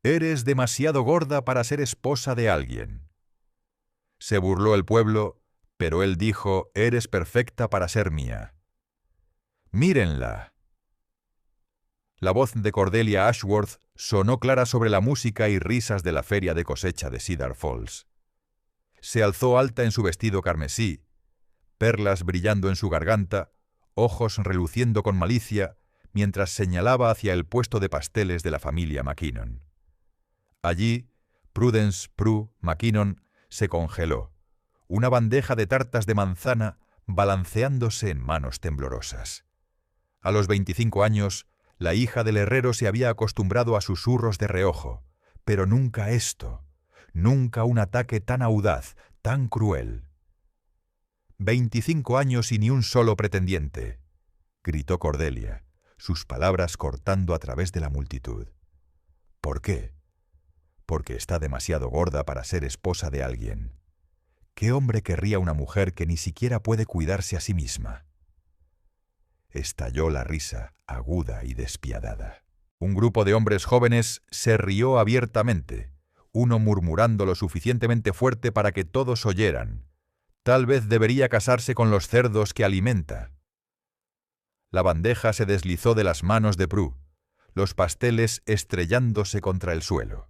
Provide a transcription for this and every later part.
Eres demasiado gorda para ser esposa de alguien. Se burló el pueblo, pero él dijo, eres perfecta para ser mía. ¡Mírenla! La voz de Cordelia Ashworth sonó clara sobre la música y risas de la feria de cosecha de Cedar Falls. Se alzó alta en su vestido carmesí, perlas brillando en su garganta, ojos reluciendo con malicia, mientras señalaba hacia el puesto de pasteles de la familia Mackinnon. Allí, Prudence Prue Mackinnon se congeló, una bandeja de tartas de manzana balanceándose en manos temblorosas. A los 25 años, la hija del herrero se había acostumbrado a susurros de reojo, pero nunca esto, nunca un ataque tan audaz, tan cruel. 25 años y ni un solo pretendiente, gritó Cordelia, sus palabras cortando a través de la multitud. ¿Por qué? Porque está demasiado gorda para ser esposa de alguien. ¿Qué hombre querría una mujer que ni siquiera puede cuidarse a sí misma? Estalló la risa, aguda y despiadada. Un grupo de hombres jóvenes se rió abiertamente, uno murmurando lo suficientemente fuerte para que todos oyeran. Tal vez debería casarse con los cerdos que alimenta. La bandeja se deslizó de las manos de Prue, los pasteles estrellándose contra el suelo.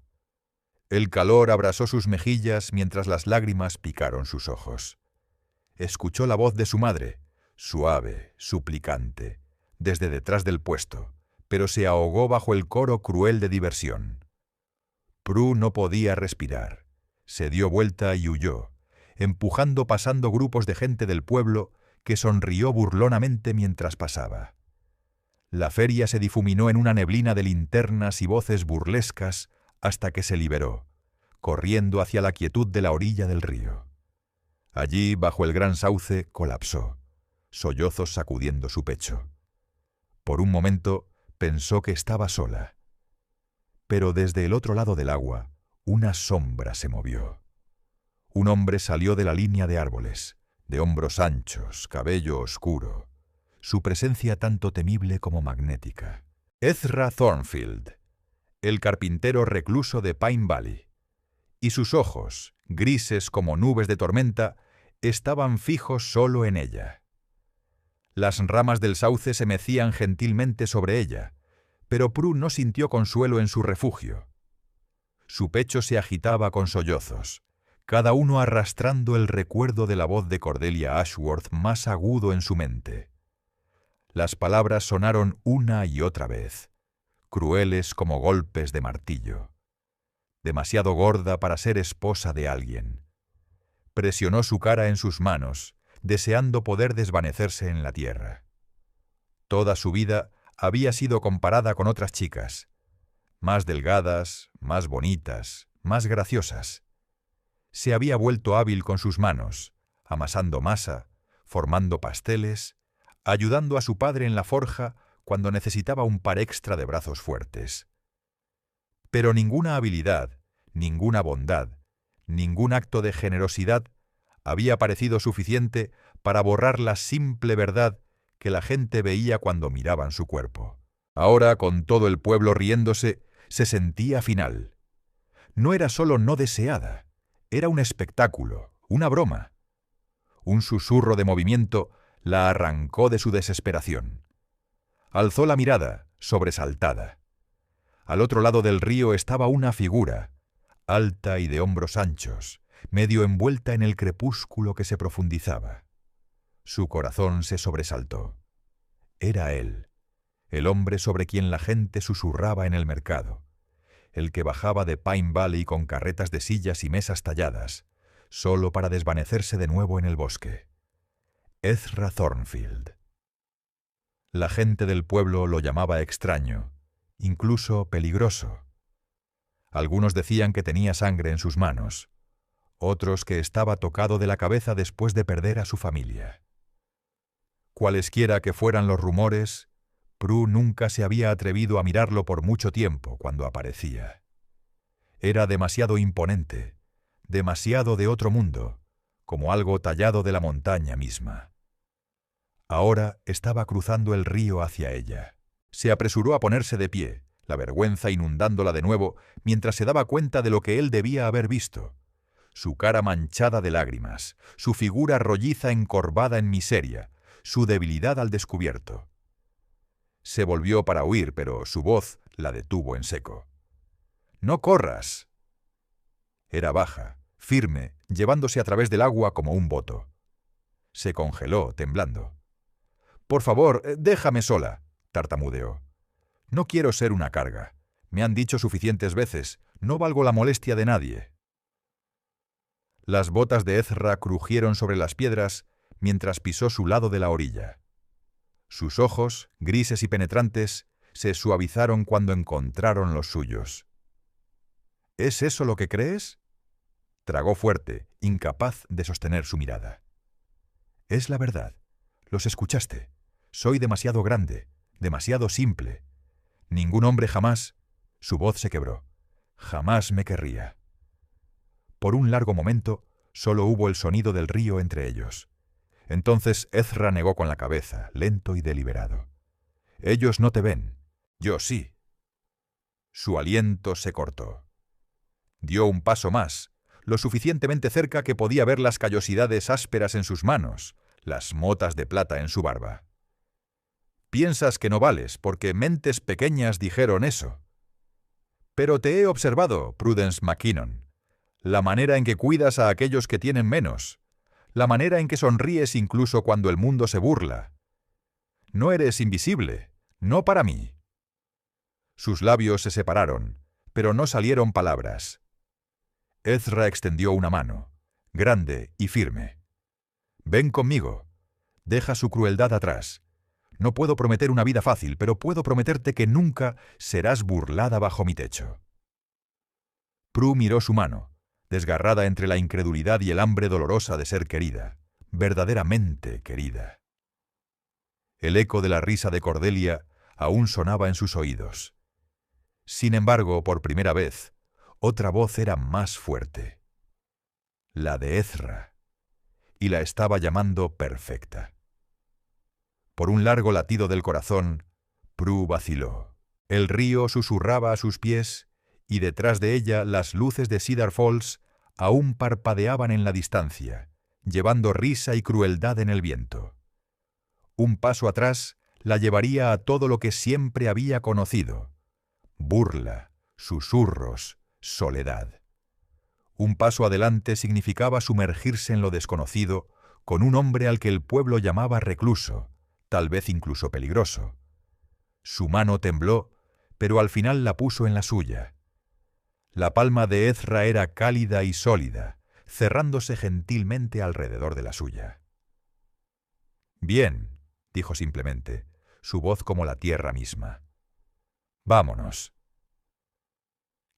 El calor abrasó sus mejillas mientras las lágrimas picaron sus ojos. Escuchó la voz de su madre, suave, suplicante, desde detrás del puesto, pero se ahogó bajo el coro cruel de diversión. Prue no podía respirar. Se dio vuelta y huyó, empujando pasando grupos de gente del pueblo que sonrió burlonamente mientras pasaba. La feria se difuminó en una neblina de linternas y voces burlescas hasta que se liberó, corriendo hacia la quietud de la orilla del río. Allí, bajo el gran sauce, colapsó, sollozos sacudiendo su pecho. Por un momento pensó que estaba sola. Pero desde el otro lado del agua, una sombra se movió. Un hombre salió de la línea de árboles, de hombros anchos, cabello oscuro, su presencia tanto temible como magnética. Ezra Thornfield, el carpintero recluso de Pine Valley, y sus ojos, grises como nubes de tormenta, estaban fijos solo en ella. Las ramas del sauce se mecían gentilmente sobre ella, pero Prue no sintió consuelo en su refugio. Su pecho se agitaba con sollozos, cada uno arrastrando el recuerdo de la voz de Cordelia Ashworth más agudo en su mente. Las palabras sonaron una y otra vez, crueles como golpes de martillo. Demasiado gorda para ser esposa de alguien. Presionó su cara en sus manos, deseando poder desvanecerse en la tierra. Toda su vida había sido comparada con otras chicas, más delgadas, más bonitas, más graciosas. Se había vuelto hábil con sus manos, amasando masa, formando pasteles, ayudando a su padre en la forja cuando necesitaba un par extra de brazos fuertes. Pero ninguna habilidad, ninguna bondad, ningún acto de generosidad había parecido suficiente para borrar la simple verdad que la gente veía cuando miraban su cuerpo. Ahora, con todo el pueblo riéndose, se sentía final. No era solo no deseada, era un espectáculo, una broma. Un susurro de movimiento la arrancó de su desesperación. Alzó la mirada, sobresaltada. Al otro lado del río estaba una figura, alta y de hombros anchos, medio envuelta en el crepúsculo que se profundizaba. Su corazón se sobresaltó. Era él, el hombre sobre quien la gente susurraba en el mercado, el que bajaba de Pine Valley con carretas de sillas y mesas talladas, solo para desvanecerse de nuevo en el bosque. Ezra Thornfield. La gente del pueblo lo llamaba extraño, incluso peligroso. Algunos decían que tenía sangre en sus manos, otros que estaba tocado de la cabeza después de perder a su familia. Cualesquiera que fueran los rumores, Prue nunca se había atrevido a mirarlo por mucho tiempo cuando aparecía. Era demasiado imponente, demasiado de otro mundo, como algo tallado de la montaña misma. Ahora estaba cruzando el río hacia ella. Se apresuró a ponerse de pie, la vergüenza inundándola de nuevo mientras se daba cuenta de lo que él debía haber visto. Su cara manchada de lágrimas, su figura rolliza encorvada en miseria, su debilidad al descubierto. Se volvió para huir, pero su voz la detuvo en seco. «¡No corras!». Era baja, firme, llevándose a través del agua como un boto. Se congeló, temblando. «Por favor, déjame sola», tartamudeó. «No quiero ser una carga. Me han dicho suficientes veces, no valgo la molestia de nadie». Las botas de Ezra crujieron sobre las piedras mientras pisó su lado de la orilla. Sus ojos, grises y penetrantes, se suavizaron cuando encontraron los suyos. «¿Es eso lo que crees?». Tragó fuerte, incapaz de sostener su mirada. «Es la verdad. Los escuchaste. Soy demasiado grande, demasiado simple. Ningún hombre jamás…». Su voz se quebró. «Jamás me querría». Por un largo momento, solo hubo el sonido del río entre ellos. Entonces Ezra negó con la cabeza, lento y deliberado. «Ellos no te ven. Yo sí». Su aliento se cortó. Dio un paso más, lo suficientemente cerca que podía ver las callosidades ásperas en sus manos, las motas de plata en su barba. «Piensas que no vales, porque mentes pequeñas dijeron eso. Pero te he observado, Prudence McKinnon. La manera en que cuidas a aquellos que tienen menos. La manera en que sonríes incluso cuando el mundo se burla. No eres invisible, no para mí». Sus labios se separaron, pero no salieron palabras. Ezra extendió una mano, grande y firme. «Ven conmigo. Deja su crueldad atrás. No puedo prometer una vida fácil, pero puedo prometerte que nunca serás burlada bajo mi techo». Prue miró su mano, desgarrada entre la incredulidad y el hambre dolorosa de ser querida, verdaderamente querida. El eco de la risa de Cordelia aún sonaba en sus oídos. Sin embargo, por primera vez, otra voz era más fuerte. La de Ezra. Y la estaba llamando perfecta. Por un largo latido del corazón, Prue vaciló. El río susurraba a sus pies y detrás de ella las luces de Cedar Falls aún parpadeaban en la distancia, llevando risa y crueldad en el viento. Un paso atrás la llevaría a todo lo que siempre había conocido: burla, susurros, soledad. Un paso adelante significaba sumergirse en lo desconocido con un hombre al que el pueblo llamaba recluso, tal vez incluso peligroso. Su mano tembló, pero al final la puso en la suya. La palma de Ezra era cálida y sólida, cerrándose gentilmente alrededor de la suya. «Bien», dijo simplemente, su voz como la tierra misma. «Vámonos».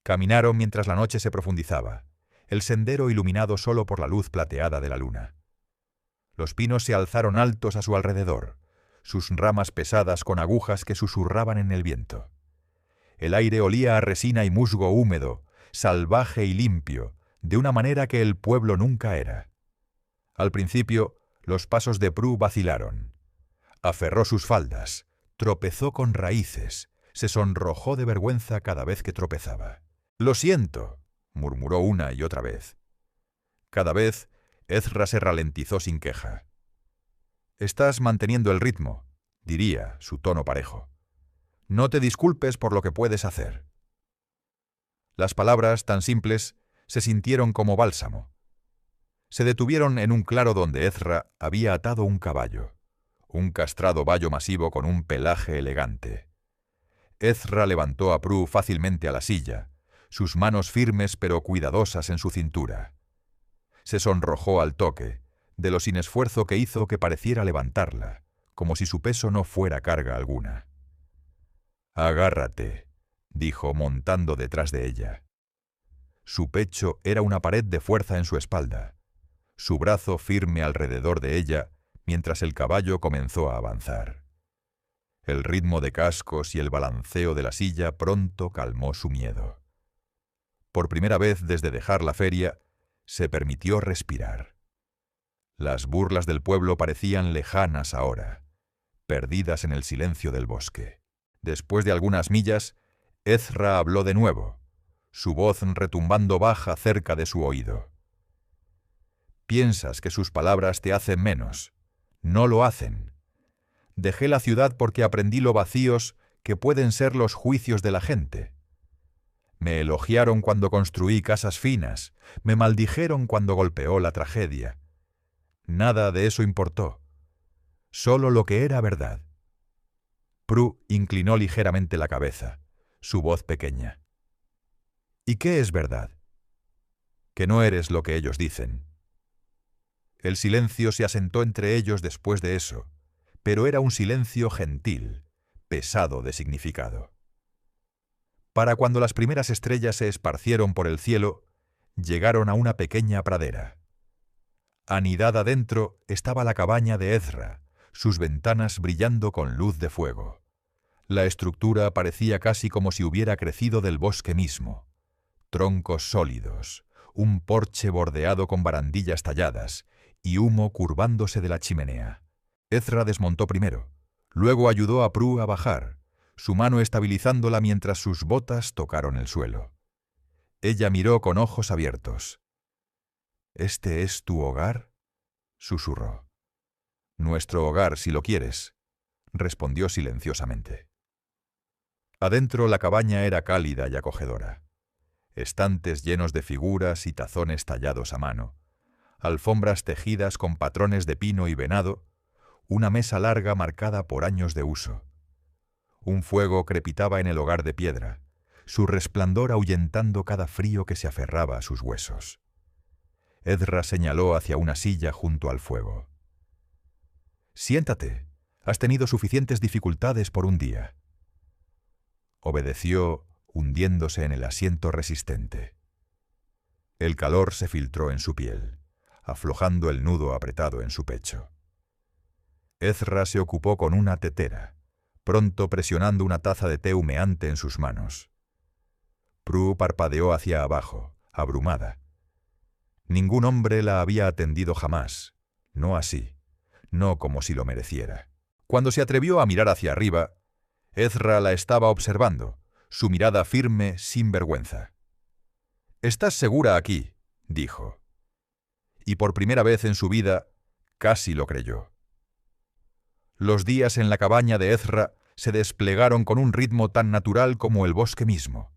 Caminaron mientras la noche se profundizaba, el sendero iluminado solo por la luz plateada de la luna. Los pinos se alzaron altos a su alrededor, sus ramas pesadas con agujas que susurraban en el viento. El aire olía a resina y musgo húmedo, salvaje y limpio, de una manera que el pueblo nunca era. Al principio, los pasos de Prue vacilaron. Aferró sus faldas, tropezó con raíces, se sonrojó de vergüenza cada vez que tropezaba. «Lo siento», murmuró una y otra vez. Cada vez, Ezra se ralentizó sin queja. «Estás manteniendo el ritmo», diría, su tono parejo. «No te disculpes por lo que puedes hacer». Las palabras, tan simples, se sintieron como bálsamo. Se detuvieron en un claro donde Ezra había atado un caballo, un castrado bayo masivo con un pelaje elegante. Ezra levantó a Prue fácilmente a la silla, sus manos firmes pero cuidadosas en su cintura. Se sonrojó al toque, de lo sin esfuerzo que hizo que pareciera levantarla, como si su peso no fuera carga alguna. «Agárrate», dijo montando detrás de ella. Su pecho era una pared de fuerza en su espalda, su brazo firme alrededor de ella mientras el caballo comenzó a avanzar. El ritmo de cascos y el balanceo de la silla pronto calmó su miedo. Por primera vez desde dejar la feria, se permitió respirar. Las burlas del pueblo parecían lejanas ahora, perdidas en el silencio del bosque. Después de algunas millas, Ezra habló de nuevo, su voz retumbando baja cerca de su oído. Piensas que sus palabras te hacen menos. No lo hacen. Dejé la ciudad porque aprendí lo vacíos que pueden ser los juicios de la gente. Me elogiaron cuando construí casas finas, me maldijeron cuando golpeó la tragedia. Nada de eso importó. Solo lo que era verdad. Prue inclinó ligeramente la cabeza, su voz pequeña. ¿Y qué es verdad? Que no eres lo que ellos dicen. El silencio se asentó entre ellos después de eso, pero era un silencio gentil, pesado de significado. Para cuando las primeras estrellas se esparcieron por el cielo, llegaron a una pequeña pradera. Anidada dentro estaba la cabaña de Ezra, sus ventanas brillando con luz de fuego. La estructura parecía casi como si hubiera crecido del bosque mismo. Troncos sólidos, un porche bordeado con barandillas talladas y humo curvándose de la chimenea. Ezra desmontó primero, luego ayudó a Prue a bajar, su mano estabilizándola mientras sus botas tocaron el suelo. Ella miró con ojos abiertos. «¿Este es tu hogar?», susurró. «Nuestro hogar, si lo quieres», respondió silenciosamente. Adentro la cabaña era cálida y acogedora. Estantes llenos de figuras y tazones tallados a mano, alfombras tejidas con patrones de pino y venado, una mesa larga marcada por años de uso. Un fuego crepitaba en el hogar de piedra, su resplandor ahuyentando cada frío que se aferraba a sus huesos. Ezra señaló hacia una silla junto al fuego. «Siéntate, has tenido suficientes dificultades por un día». Obedeció, hundiéndose en el asiento resistente. El calor se filtró en su piel, aflojando el nudo apretado en su pecho. Ezra se ocupó con una tetera, pronto presionando una taza de té humeante en sus manos. Prue parpadeó hacia abajo, abrumada. Ningún hombre la había atendido jamás, no así, no como si lo mereciera. Cuando se atrevió a mirar hacia arriba, Ezra la estaba observando, su mirada firme, sin vergüenza. «Estás segura aquí», dijo. Y por primera vez en su vida, casi lo creyó. Los días en la cabaña de Ezra se desplegaron con un ritmo tan natural como el bosque mismo.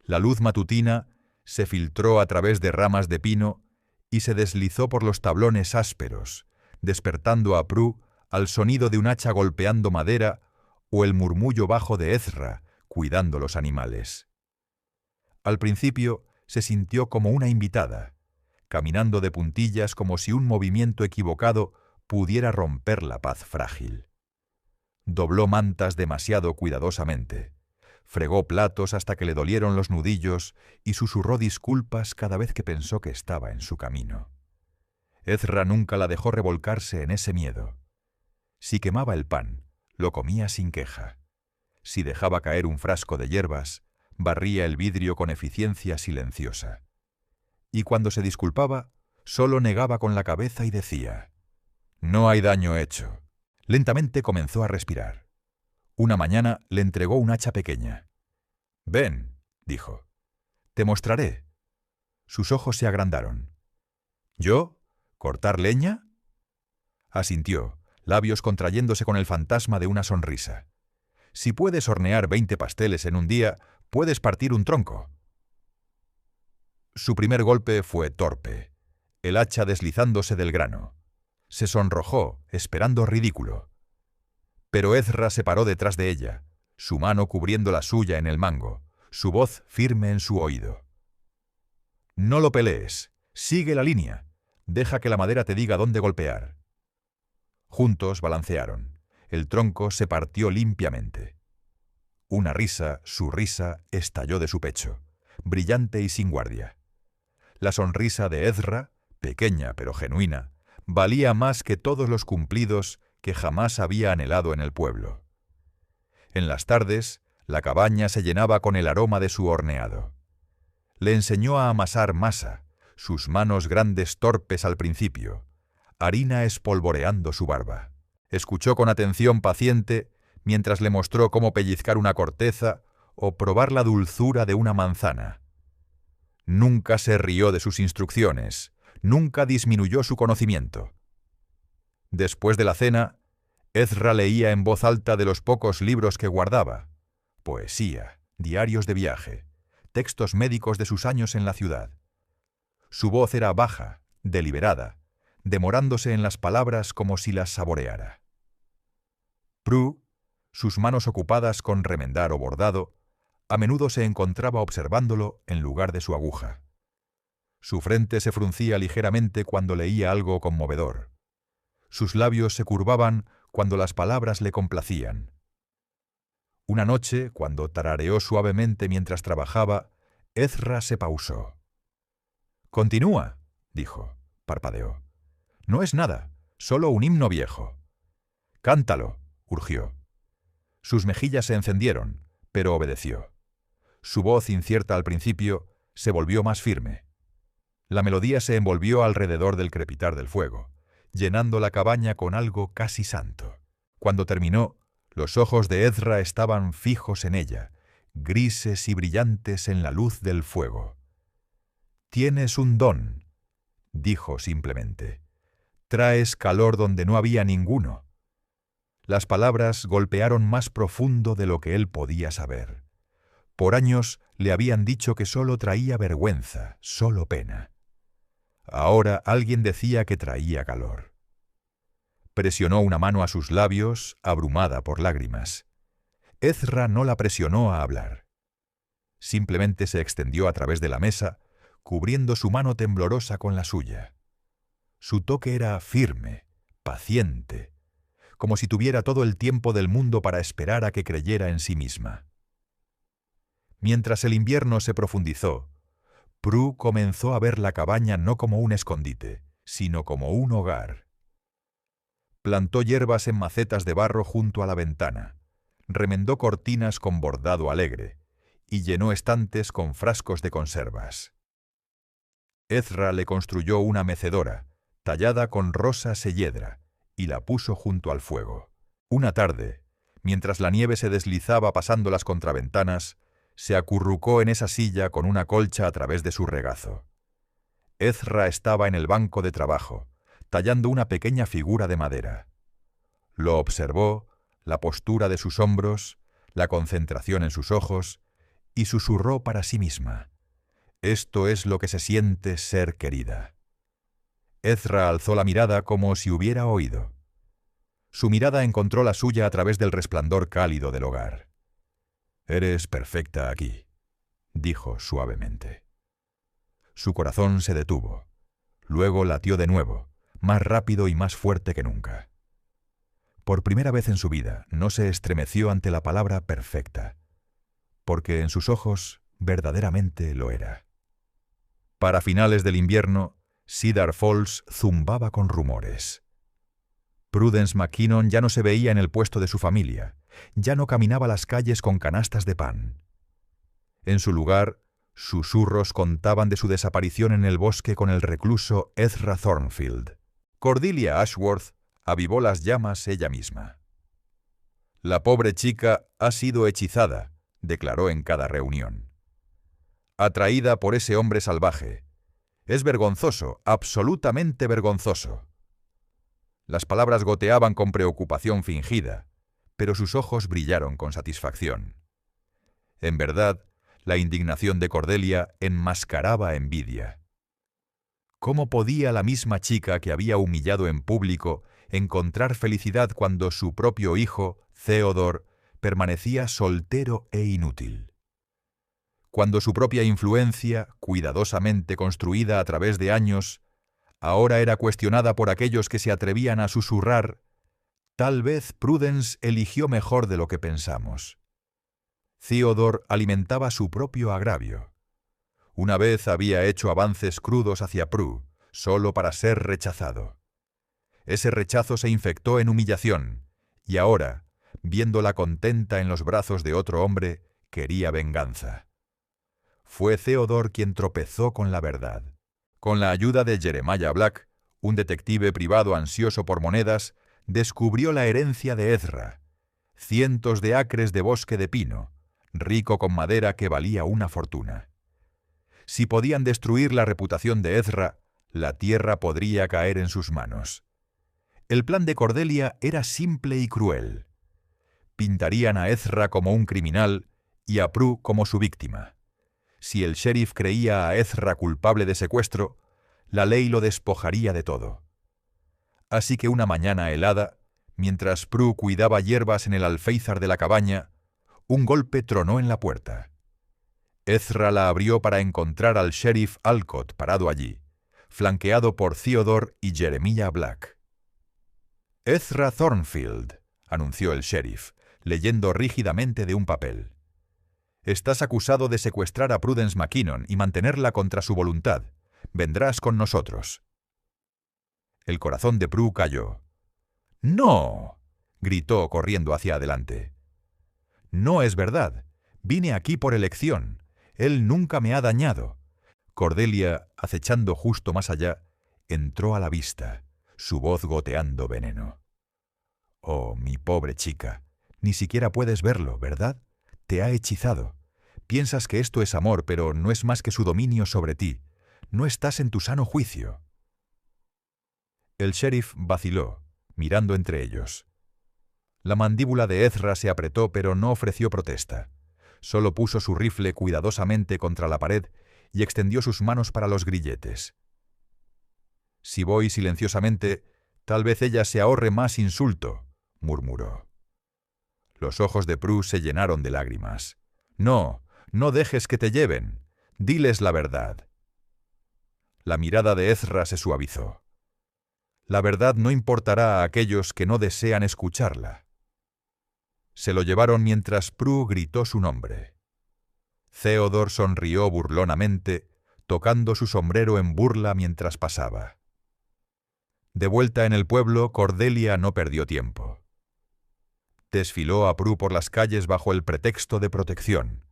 La luz matutina se filtró a través de ramas de pino y se deslizó por los tablones ásperos, despertando a Prue al sonido de un hacha golpeando madera o el murmullo bajo de Ezra cuidando los animales. Al principio se sintió como una invitada, caminando de puntillas como si un movimiento equivocado pudiera romper la paz frágil. Dobló mantas demasiado cuidadosamente, fregó platos hasta que le dolieron los nudillos y susurró disculpas cada vez que pensó que estaba en su camino. Ezra nunca la dejó revolcarse en ese miedo. Si quemaba el pan, lo comía sin queja. Si dejaba caer un frasco de hierbas, barría el vidrio con eficiencia silenciosa. Y cuando se disculpaba, solo negaba con la cabeza y decía: «No hay daño hecho». Lentamente comenzó a respirar. Una mañana le entregó un hacha pequeña. «Ven», dijo, «te mostraré». Sus ojos se agrandaron. «¿Yo? ¿Cortar leña?». Asintió, labios contrayéndose con el fantasma de una sonrisa. «Si puedes hornear 20 pasteles en un día, puedes partir un tronco». Su primer golpe fue torpe, el hacha deslizándose del grano. Se sonrojó, esperando ridículo. Pero Ezra se paró detrás de ella, su mano cubriendo la suya en el mango, su voz firme en su oído. «No lo pelees, sigue la línea, deja que la madera te diga dónde golpear». Juntos balancearon, el tronco se partió limpiamente. Una risa, su risa, estalló de su pecho, brillante y sin guardia. La sonrisa de Ezra, pequeña pero genuina, valía más que todos los cumplidos que jamás había anhelado en el pueblo. En las tardes, la cabaña se llenaba con el aroma de su horneado. Le enseñó a amasar masa, sus manos grandes torpes al principio, harina espolvoreando su barba. Escuchó con atención paciente mientras le mostró cómo pellizcar una corteza o probar la dulzura de una manzana. Nunca se rió de sus instrucciones, nunca disminuyó su conocimiento. Después de la cena, Ezra leía en voz alta de los pocos libros que guardaba: poesía, diarios de viaje, textos médicos de sus años en la ciudad. Su voz era baja, deliberada, demorándose en las palabras como si las saboreara. Prue, sus manos ocupadas con remendar o bordado, a menudo se encontraba observándolo en lugar de su aguja. Su frente se fruncía ligeramente cuando leía algo conmovedor. Sus labios se curvaban cuando las palabras le complacían. Una noche, cuando tarareó suavemente mientras trabajaba, Ezra se pausó. «Continúa», dijo, parpadeó. «No es nada, solo un himno viejo». «Cántalo», urgió. Sus mejillas se encendieron, pero obedeció. Su voz, incierta al principio, se volvió más firme. La melodía se envolvió alrededor del crepitar del fuego, llenando la cabaña con algo casi santo. Cuando terminó, los ojos de Ezra estaban fijos en ella, grises y brillantes en la luz del fuego. «Tienes un don», dijo simplemente. «Traes calor donde no había ninguno». Las palabras golpearon más profundo de lo que él podía saber. Por años le habían dicho que solo traía vergüenza, solo pena. Ahora alguien decía que traía calor. Presionó una mano a sus labios, abrumada por lágrimas. Ezra no la presionó a hablar. Simplemente se extendió a través de la mesa, cubriendo su mano temblorosa con la suya. Su toque era firme, paciente, como si tuviera todo el tiempo del mundo para esperar a que creyera en sí misma. Mientras el invierno se profundizó, Prue comenzó a ver la cabaña no como un escondite, sino como un hogar. Plantó hierbas en macetas de barro junto a la ventana, remendó cortinas con bordado alegre y llenó estantes con frascos de conservas. Ezra le construyó una mecedora, tallada con rosa selledra, y la puso junto al fuego. Una tarde, mientras la nieve se deslizaba pasando las contraventanas, se acurrucó en esa silla con una colcha a través de su regazo. Ezra estaba en el banco de trabajo, tallando una pequeña figura de madera. Lo observó, la postura de sus hombros, la concentración en sus ojos, y susurró para sí misma: «Esto es lo que se siente ser querida». Ezra alzó la mirada como si hubiera oído. Su mirada encontró la suya a través del resplandor cálido del hogar. «Eres perfecta aquí», dijo suavemente. Su corazón se detuvo. Luego latió de nuevo, más rápido y más fuerte que nunca. Por primera vez en su vida no se estremeció ante la palabra perfecta, porque en sus ojos verdaderamente lo era. Para finales del invierno, Cedar Falls zumbaba con rumores. Prudence McKinnon ya no se veía en el puesto de su familia, ya no caminaba las calles con canastas de pan. En su lugar, susurros contaban de su desaparición en el bosque con el recluso Ezra Thornfield. Cordelia Ashworth avivó las llamas ella misma. «La pobre chica ha sido hechizada», declaró en cada reunión. «Atraída por ese hombre salvaje. Es vergonzoso, absolutamente vergonzoso». Las palabras goteaban con preocupación fingida, pero sus ojos brillaron con satisfacción. En verdad, la indignación de Cordelia enmascaraba envidia. ¿Cómo podía la misma chica que había humillado en público encontrar felicidad cuando su propio hijo, Theodore, permanecía soltero e inútil? Cuando su propia influencia, cuidadosamente construida a través de años, ahora era cuestionada por aquellos que se atrevían a susurrar: «Tal vez Prudence eligió mejor de lo que pensamos». Theodore alimentaba su propio agravio. Una vez había hecho avances crudos hacia Prue, solo para ser rechazado. Ese rechazo se infectó en humillación, y ahora, viéndola contenta en los brazos de otro hombre, quería venganza. Fue Theodore quien tropezó con la verdad. Con la ayuda de Jeremiah Black, un detective privado ansioso por monedas, descubrió la herencia de Ezra: cientos de acres de bosque de pino, rico con madera que valía una fortuna. Si podían destruir la reputación de Ezra, la tierra podría caer en sus manos. El plan de Cordelia era simple y cruel. Pintarían a Ezra como un criminal y a Prue como su víctima. Si el sheriff creía a Ezra culpable de secuestro, la ley lo despojaría de todo. Así que una mañana helada, mientras Prue cuidaba hierbas en el alféizar de la cabaña, un golpe tronó en la puerta. Ezra la abrió para encontrar al sheriff Alcott parado allí, flanqueado por Theodore y Jeremiah Black. «Ezra Thornfield», anunció el sheriff, leyendo rígidamente de un papel. «Estás acusado de secuestrar a Prudence McKinnon y mantenerla contra su voluntad. Vendrás con nosotros». El corazón de Prue cayó. «¡No!», gritó corriendo hacia adelante. «No es verdad. Vine aquí por elección. Él nunca me ha dañado». Cordelia, acechando justo más allá, entró a la vista, su voz goteando veneno. «Oh, mi pobre chica, ni siquiera puedes verlo, ¿verdad? Te ha hechizado. Piensas que esto es amor, pero no es más que su dominio sobre ti. No estás en tu sano juicio». El sheriff vaciló, mirando entre ellos. La mandíbula de Ezra se apretó, pero no ofreció protesta. Solo puso su rifle cuidadosamente contra la pared y extendió sus manos para los grilletes. «Si voy silenciosamente, tal vez ella se ahorre más insulto», murmuró. Los ojos de Prue se llenaron de lágrimas. «No, no dejes que te lleven. Diles la verdad». La mirada de Ezra se suavizó. «La verdad no importará a aquellos que no desean escucharla». Se lo llevaron mientras Prue gritó su nombre. Theodore sonrió burlonamente, tocando su sombrero en burla mientras pasaba. De vuelta en el pueblo, Cordelia no perdió tiempo. Desfiló a Prue por las calles bajo el pretexto de protección,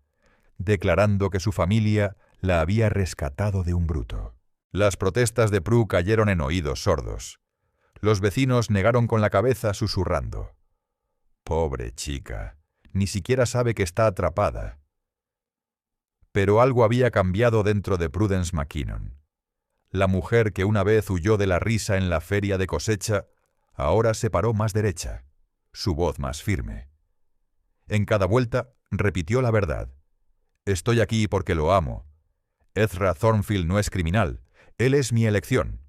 declarando que su familia la había rescatado de un bruto. Las protestas de Prue cayeron en oídos sordos. Los vecinos negaron con la cabeza susurrando. «Pobre chica, ni siquiera sabe que está atrapada». Pero algo había cambiado dentro de Prudence McKinnon. La mujer que una vez huyó de la risa en la feria de cosecha, ahora se paró más derecha, su voz más firme. En cada vuelta repitió la verdad. «Estoy aquí porque lo amo. Ezra Thornfield no es criminal, él es mi elección».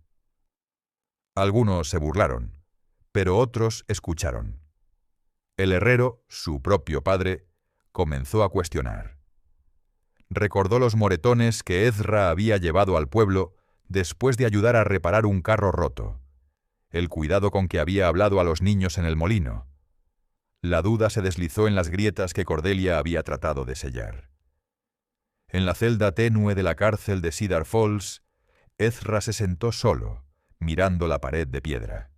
Algunos se burlaron, pero otros escucharon. El herrero, su propio padre, comenzó a cuestionar. Recordó los moretones que Ezra había llevado al pueblo después de ayudar a reparar un carro roto, el cuidado con que había hablado a los niños en el molino. La duda se deslizó en las grietas que Cordelia había tratado de sellar. En la celda tenue de la cárcel de Cedar Falls, Ezra se sentó solo, mirando la pared de piedra.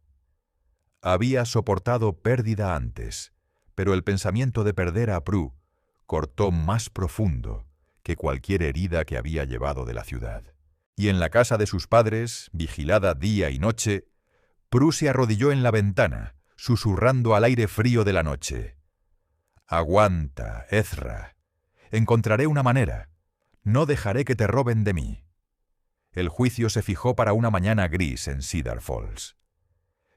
Había soportado pérdida antes, pero el pensamiento de perder a Prue cortó más profundo que cualquier herida que había llevado de la ciudad. Y en la casa de sus padres, vigilada día y noche, Prue se arrodilló en la ventana, susurrando al aire frío de la noche. «Aguanta, Ezra. Encontraré una manera. No dejaré que te roben de mí». El juicio se fijó para una mañana gris en Cedar Falls.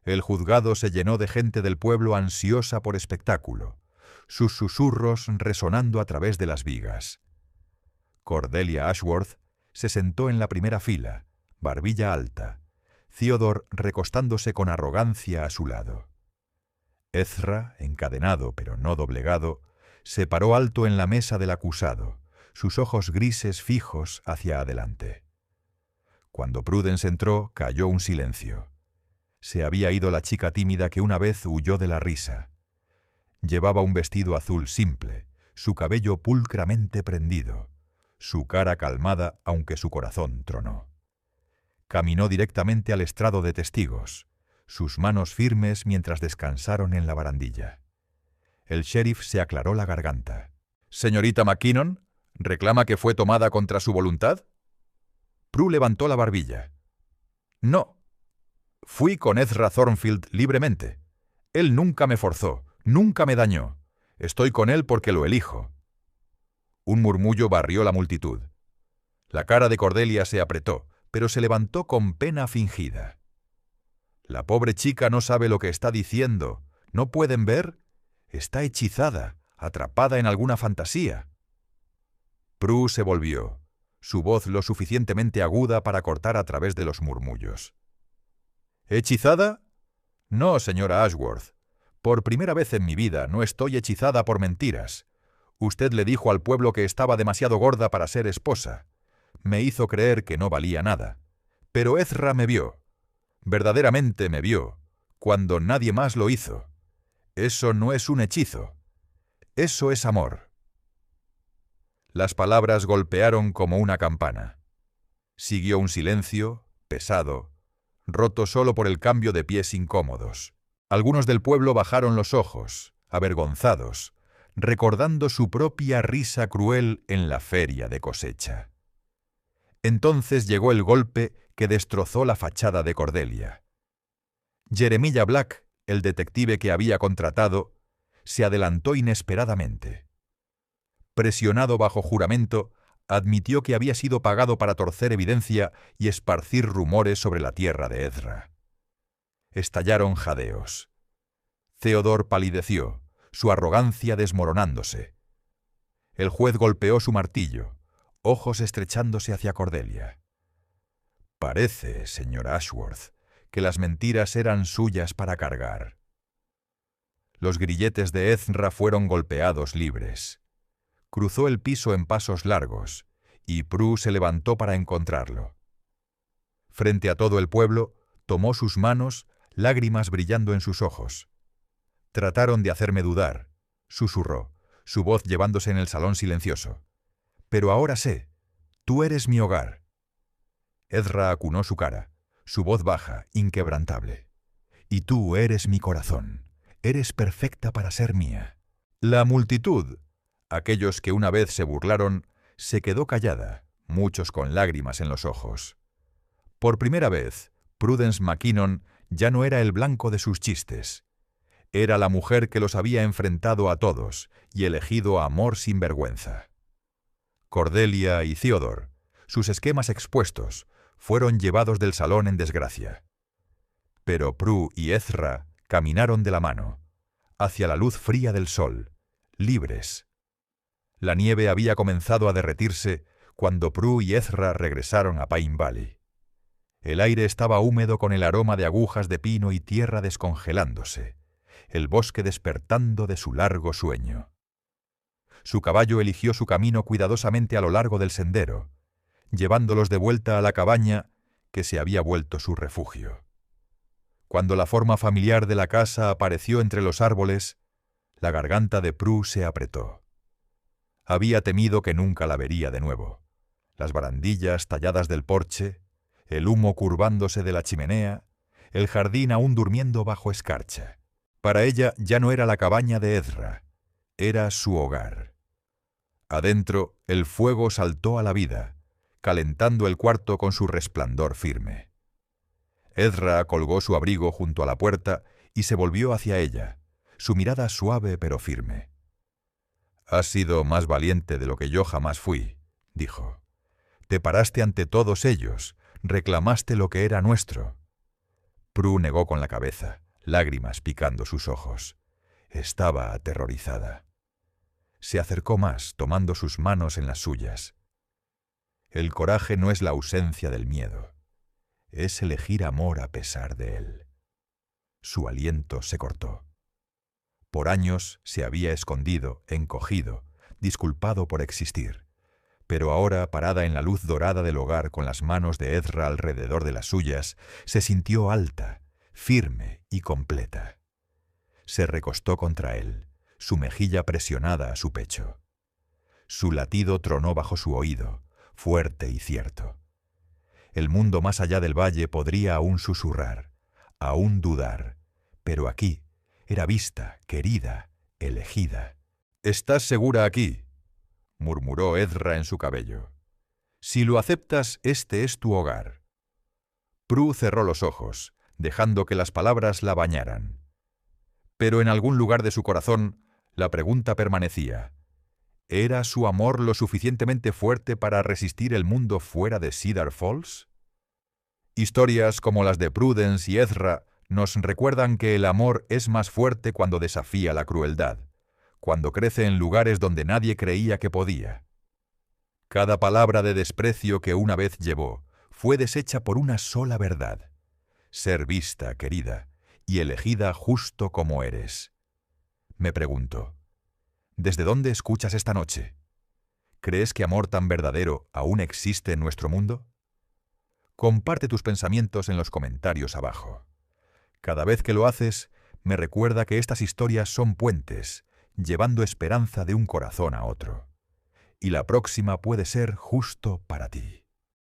El juzgado se llenó de gente del pueblo ansiosa por espectáculo, sus susurros resonando a través de las vigas. Cordelia Ashworth se sentó en la primera fila, barbilla alta, Theodore recostándose con arrogancia a su lado. Ezra, encadenado pero no doblegado, se paró alto en la mesa del acusado, sus ojos grises fijos hacia adelante. Cuando Prudence entró, cayó un silencio. Se había ido la chica tímida que una vez huyó de la risa. Llevaba un vestido azul simple, su cabello pulcramente prendido, su cara calmada aunque su corazón tronó. Caminó directamente al estrado de testigos, sus manos firmes mientras descansaron en la barandilla. El sheriff se aclaró la garganta. «Señorita McKinnon, ¿reclama que fue tomada contra su voluntad?» Prue levantó la barbilla. «No. Fui con Ezra Thornfield libremente. Él nunca me forzó, nunca me dañó. Estoy con él porque lo elijo». Un murmullo barrió la multitud. La cara de Cordelia se apretó, pero se levantó con pena fingida. «La pobre chica no sabe lo que está diciendo. ¿No pueden ver? Está hechizada, atrapada en alguna fantasía». Prue se volvió, su voz lo suficientemente aguda para cortar a través de los murmullos. «¿Hechizada? No, señora Ashworth. Por primera vez en mi vida no estoy hechizada por mentiras. Usted le dijo al pueblo que estaba demasiado gorda para ser esposa. Me hizo creer que no valía nada. Pero Ezra me vio. Verdaderamente me vio, cuando nadie más lo hizo. Eso no es un hechizo. Eso es amor». Las palabras golpearon como una campana. Siguió un silencio, pesado, roto solo por el cambio de pies incómodos. Algunos del pueblo bajaron los ojos, avergonzados, recordando su propia risa cruel en la feria de cosecha. Entonces llegó el golpe que destrozó la fachada de Cordelia. Jeremiah Black, el detective que había contratado, se adelantó inesperadamente. Presionado bajo juramento, admitió que había sido pagado para torcer evidencia y esparcir rumores sobre la tierra de Ezra. Estallaron jadeos. Theodore palideció, su arrogancia desmoronándose. El juez golpeó su martillo, ojos estrechándose hacia Cordelia. «Parece, señora Ashworth, que las mentiras eran suyas para cargar». Los grilletes de Ezra fueron golpeados libres. Cruzó el piso en pasos largos, y Prue se levantó para encontrarlo. Frente a todo el pueblo, tomó sus manos, lágrimas brillando en sus ojos. «Trataron de hacerme dudar», susurró, su voz llevándose en el salón silencioso. «Pero ahora sé, tú eres mi hogar». Ezra acunó su cara, su voz baja, inquebrantable. «Y tú eres mi corazón, eres perfecta para ser mía». La multitud, aquellos que una vez se burlaron, se quedó callada, muchos con lágrimas en los ojos. Por primera vez, Prudence McKinnon ya no era el blanco de sus chistes. Era la mujer que los había enfrentado a todos y elegido amor sin vergüenza. Cordelia y Theodore, sus esquemas expuestos, fueron llevados del salón en desgracia. Pero Prue y Ezra caminaron de la mano, hacia la luz fría del sol, libres. La nieve había comenzado a derretirse cuando Prue y Ezra regresaron a Pine Valley. El aire estaba húmedo con el aroma de agujas de pino y tierra descongelándose, el bosque despertando de su largo sueño. Su caballo eligió su camino cuidadosamente a lo largo del sendero, llevándolos de vuelta a la cabaña que se había vuelto su refugio. Cuando la forma familiar de la casa apareció entre los árboles, la garganta de Prue se apretó. Había temido que nunca la vería de nuevo. Las barandillas talladas del porche, el humo curvándose de la chimenea, el jardín aún durmiendo bajo escarcha. Para ella ya no era la cabaña de Ezra, era su hogar. Adentro, el fuego saltó a la vida, calentando el cuarto con su resplandor firme. Ezra colgó su abrigo junto a la puerta y se volvió hacia ella, su mirada suave pero firme. «Has sido más valiente de lo que yo jamás fui», dijo. «Te paraste ante todos ellos, reclamaste lo que era nuestro». Prue negó con la cabeza, lágrimas picando sus ojos. Estaba aterrorizada. Se acercó más, tomando sus manos en las suyas. El coraje no es la ausencia del miedo, es elegir amor a pesar de él. Su aliento se cortó. Por años se había escondido, encogido, disculpado por existir. Pero ahora, parada en la luz dorada del hogar con las manos de Ezra alrededor de las suyas, se sintió alta, firme y completa. Se recostó contra él, su mejilla presionada a su pecho. Su latido tronó bajo su oído, fuerte y cierto. El mundo más allá del valle podría aún susurrar, aún dudar, pero aquí era vista, querida, elegida. «¿Estás segura aquí?», murmuró Ezra en su cabello. «Si lo aceptas, este es tu hogar». Prue cerró los ojos, dejando que las palabras la bañaran. Pero en algún lugar de su corazón, la pregunta permanecía: ¿Era su amor lo suficientemente fuerte para resistir el mundo fuera de Cedar Falls? Historias como las de Prudence y Ezra nos recuerdan que el amor es más fuerte cuando desafía la crueldad, cuando crece en lugares donde nadie creía que podía. Cada palabra de desprecio que una vez llevó fue deshecha por una sola verdad: ser vista, querida, y elegida justo como eres. Me pregunto, ¿desde dónde escuchas esta noche? ¿Crees que amor tan verdadero aún existe en nuestro mundo? Comparte tus pensamientos en los comentarios abajo. Cada vez que lo haces, me recuerda que estas historias son puentes, llevando esperanza de un corazón a otro. Y la próxima puede ser justo para ti.